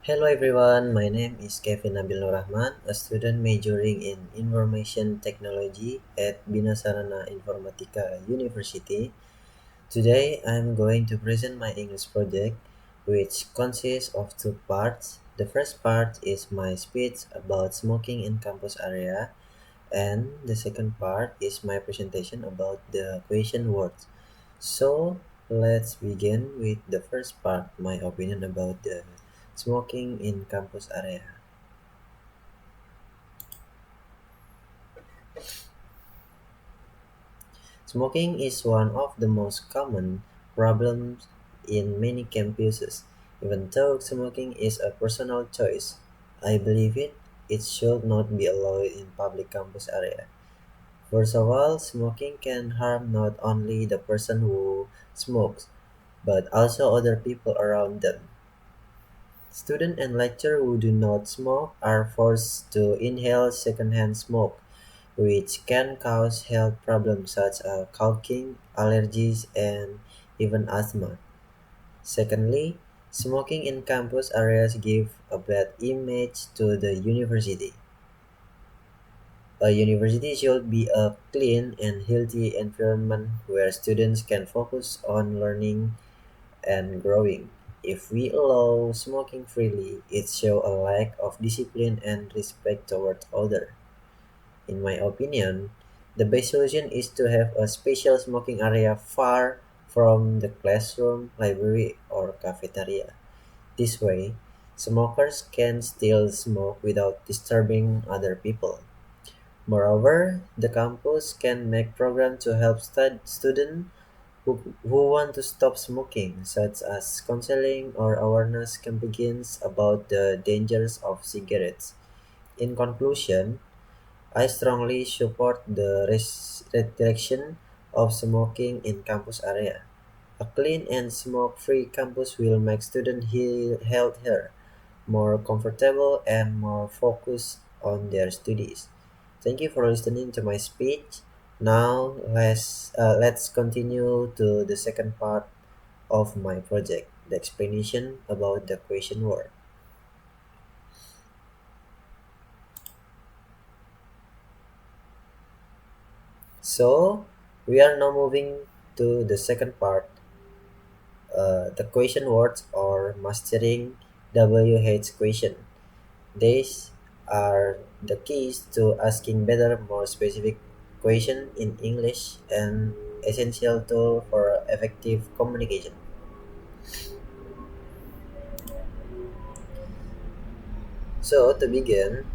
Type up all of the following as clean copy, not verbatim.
Hello everyone, my name is Kevin Nabil Nur Rahman, a student majoring in Information Technology at Bina Sarana Informatika University. Today I'm going to present my English project, which consists of two parts. The first part is my speech about smoking in campus area, and the second part is my presentation about the question words. So let's begin with the first part, my opinion about the smoking in campus area. Smoking is one of the most common problems in many campuses. Even though smoking is a personal choice, I believe it should not be allowed in public campus area. First of all, smoking can harm not only the person who smokes, but also other people around them. Students and lecturers who do not smoke are forced to inhale secondhand smoke, which can cause health problems such as coughing, allergies, and even asthma. Secondly, smoking in campus areas give a bad image to the university. A university should be a clean and healthy environment where students can focus on learning and growing. If we allow smoking freely, it shows a lack of discipline and respect toward others. In my opinion, the best solution is to have a special smoking area far from the classroom, library, or cafeteria. This way, smokers can still smoke without disturbing other people. Moreover, the campus can make programs to help students who want to stop smoking, such as counseling or awareness campaigns about the dangers of cigarettes. In conclusion, I strongly support the restriction of smoking in campus area. A clean and smoke-free campus will make students healthier, more comfortable, and more focused on their studies. Thank you for listening to my speech. Now let's continue to the second part of my project, the explanation about the question word. So we are now moving to the second part, the question words or mastering WH question. These are the keys to asking better, more specific question in English and essential tool for effective communication. So to begin,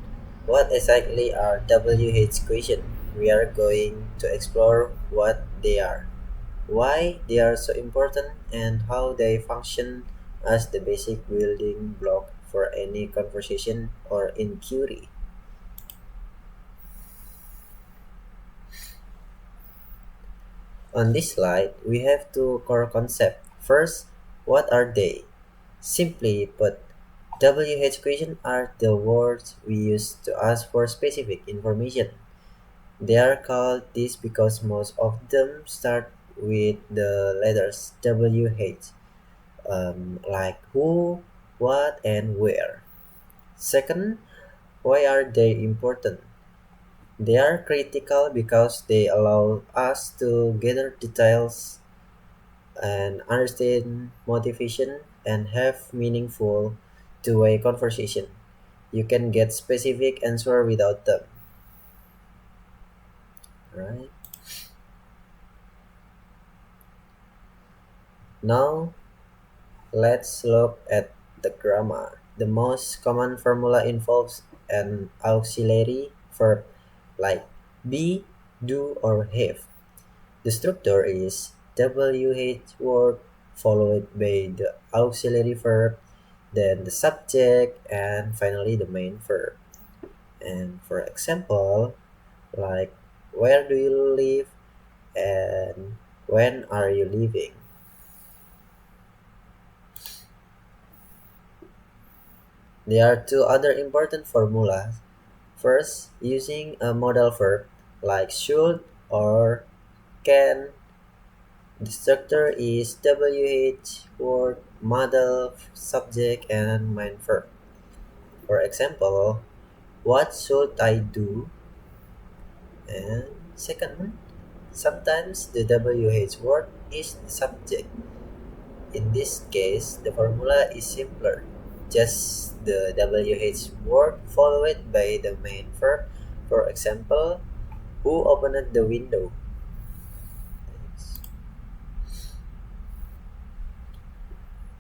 what exactly are WH question? We are going to explore what they are, why they are so important, and how they function as the basic building block for any conversation or inquiry. On this slide, we have two core concepts. First, what are they? Simply put, WH questions are the words we use to ask for specific information. They are called this because most of them start with the letters WH, like who, what, and where. Second, why are they important? They are critical because they allow us to gather details and understand motivation and have meaningful two-way conversation. You can get specific answer without them, right? Now let's look at the grammar. The most common formula involves an auxiliary verb like be, do, or have. The structure is WH word followed by the auxiliary verb, then the subject, and finally the main verb. And for example, like where do you live and when are you leaving? There are two other important formulas. First, using a modal verb like should or can. The structure is WH word, modal, subject, and main verb. For example, what should I do? And second one, sometimes the WH word is the subject. In this case, the formula is simpler. Just the WH word followed by the main verb. For example, who opened the window?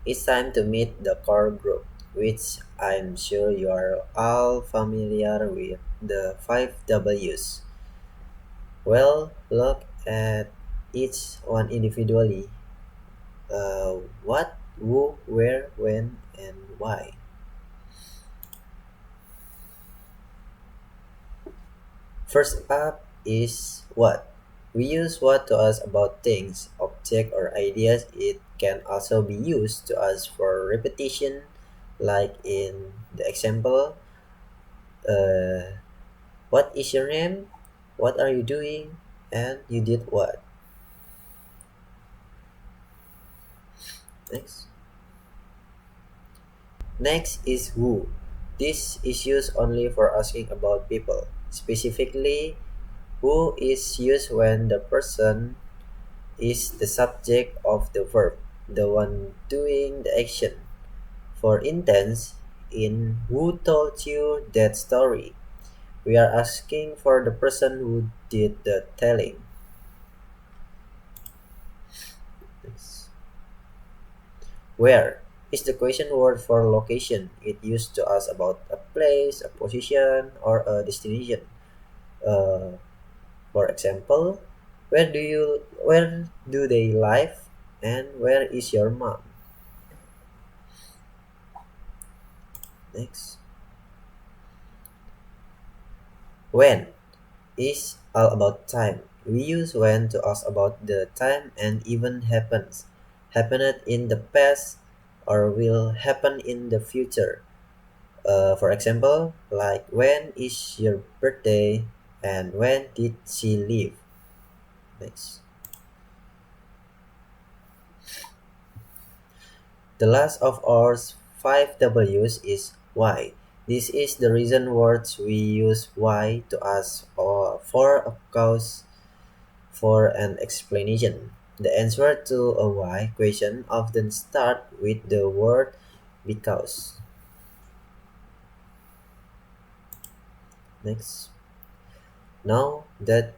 It's time to meet the core group, which I'm sure you are all familiar with the 5 Ws. Well, look at each one individually. What, who, where, when, and why. First up is what. We use what to ask about things, objects, or ideas. It can also be used to ask for repetition, like in the example, uh, what is your name? What are you doing? And you did what? Next. Next is who. This is used only for asking about people. Specifically, who is used when the person is the subject of the verb, the one doing the action. For instance, in Who Told You That Story, we are asking for the person who did the telling. Where is the question word for location. It used to ask about a place, a position, or a destination. Uh, for example, where do they live, and where is your mom? Next, when is all about time. We use when to ask about the time and event happened in the past or will happen in the future. For example, like when is your birthday and when did she leave? Next. The last of our 5 Ws is why. This is the reason words we use why to ask or for a cause for an explanation. The answer to a why question often start with the word because. Next. Now that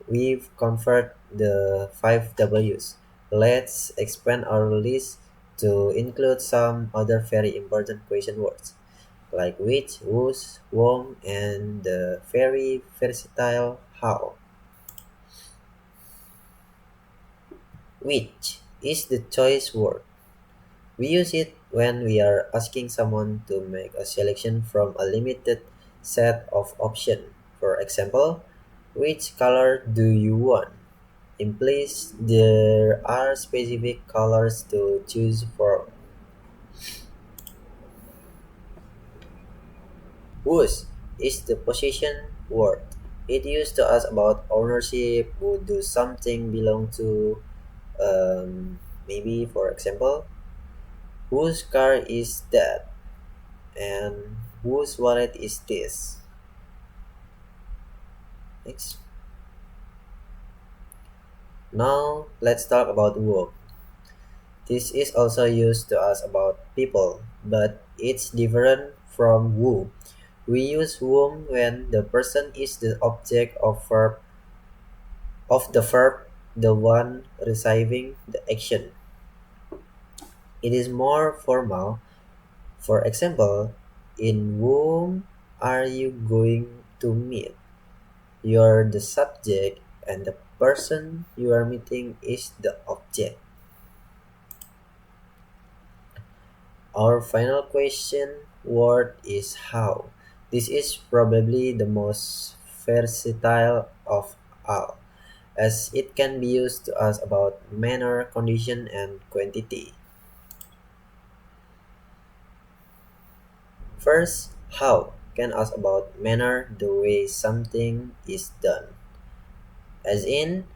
we've covered the 5 Ws, let's expand our list to include some other very important question words like which, whose, whom, and the very versatile how. Which is the choice word. We use it when we are asking someone to make a selection from a limited set of options. For example, which color do you want? Implies there are specific colors to choose from. Whose is the possession word. It used to ask about ownership, who do something belong to, maybe for example, whose car is that? And whose wallet is this? Next. Now let's talk about work. This is also used to ask about people, but it's different from who. We use whom when the person is the object of the verb, the one receiving the action. It is more formal. For example, in whom are you going to meet? You're the subject and the person you are meeting is the object. Our final question word is how. This is probably the most versatile of all, as it can be used to ask about manner, condition, and quantity. First, how can ask about manner, the way something is done. As in,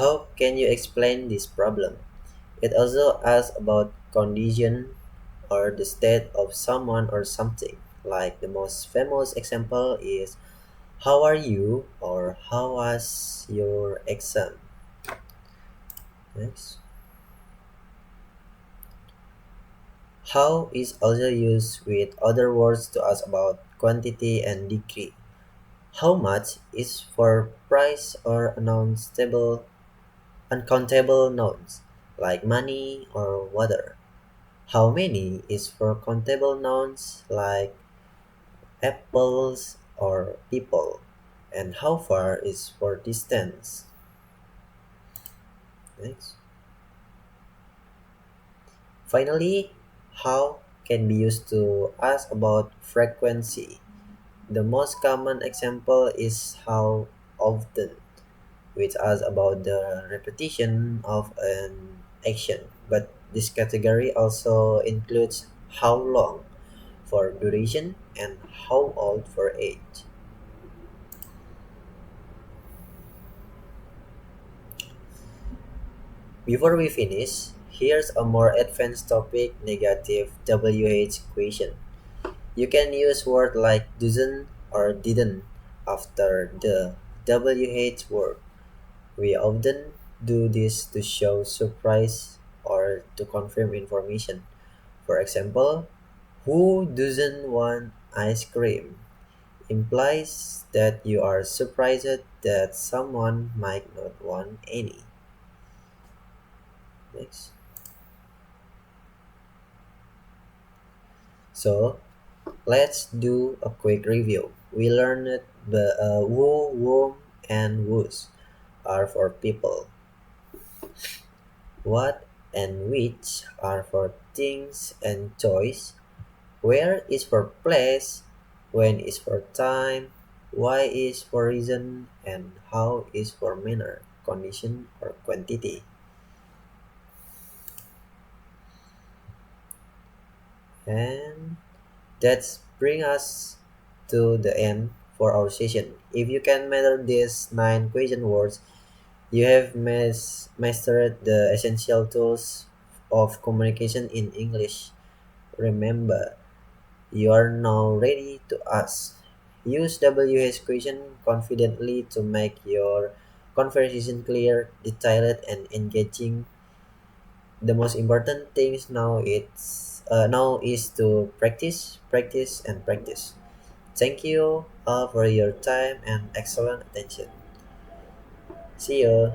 how can you explain this problem? It also asks about condition or the state of someone or something. Like the most famous example is how are you or how was your exam? Next. How is also used with other words to ask about quantity and degree. How much is for price or uncountable nouns like money or water. How many is for countable nouns like apples or people. And how far is for distance. Next. Finally, how can be used to ask about frequency. The most common example is how often, which asks about the repetition of an action. But this category also includes how long for duration and how old for age. Before we finish, here's a more advanced topic negative WH question. You can use words like doesn't or didn't after the WH word. We often do this to show surprise or to confirm information. For example, who doesn't want ice cream implies that you are surprised that someone might not want any. Next. So, let's do a quick review. We learned the who, whom, and whose are for people. What and which are for things and choice. Where is for place. When is for time. Why is for reason. And how is for manner, condition, or quantity. And that's bring us to the end for our session. If you can master these 9 question words, you have mastered the essential tools of communication in English. Remember, you are now ready to ask. Use WH question confidently to make your conversation clear, detailed, and engaging. The most important things now is to practice, practice, and practice. Thank you for your time and excellent attention. See you.